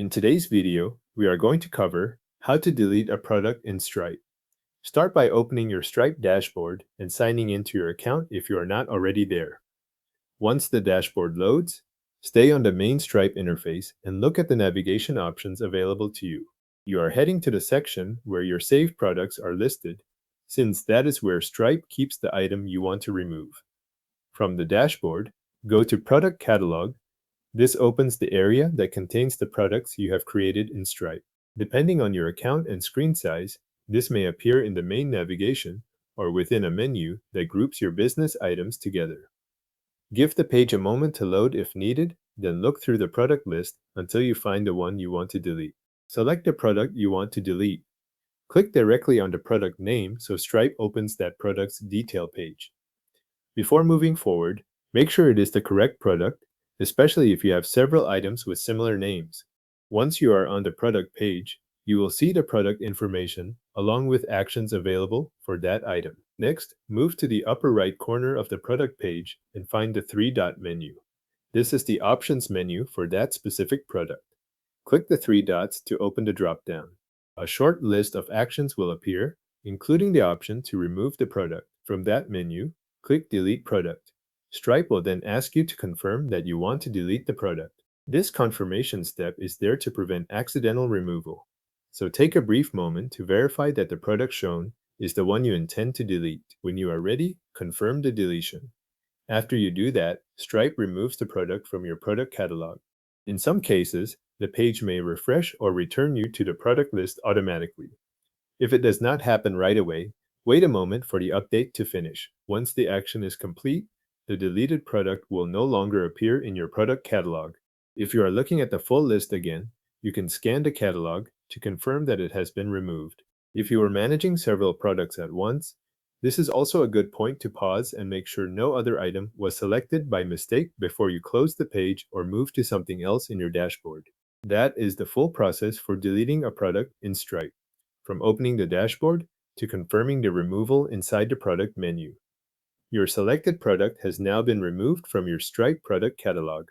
In today's video, we are going to cover how to delete a product in Stripe. Start by opening your Stripe dashboard and signing into your account if you are not already there. Once the dashboard loads, stay on the main Stripe interface and look at the navigation options available to you. You are heading to the section where your saved products are listed, since that is where Stripe keeps the item you want to remove. From the dashboard, go to Product Catalog. This opens the area that contains the products you have created in Stripe. Depending on your account and screen size, this may appear in the main navigation or within a menu that groups your business items together. Give the page a moment to load if needed, then look through the product list until you find the one you want to delete. Select the product you want to delete. Click directly on the product name so Stripe opens that product's detail page. Before moving forward, make sure it is the correct product, especially if you have several items with similar names. Once you are on the product page, you will see the product information along with actions available for that item. Next, move to the upper right corner of the product page and find the three-dot menu. This is the options menu for that specific product. Click the three dots to open the drop-down. A short list of actions will appear, including the option to remove the product. From that menu, click Delete Product. Stripe will then ask you to confirm that you want to delete the product. This confirmation step is there to prevent accidental removal. So take a brief moment to verify that the product shown is the one you intend to delete. When you are ready, confirm the deletion. After you do that, Stripe removes the product from your product catalog. In some cases, the page may refresh or return you to the product list automatically. If it does not happen right away, wait a moment for the update to finish. Once the action is complete, the deleted product will no longer appear in your product catalog. If you are looking at the full list again, you can scan the catalog to confirm that it has been removed. If you are managing several products at once, this is also a good point to pause and make sure no other item was selected by mistake before you close the page or move to something else in your dashboard. That is the full process for deleting a product in Stripe, from opening the dashboard to confirming the removal inside the product menu. Your selected product has now been removed from your Stripe product catalog.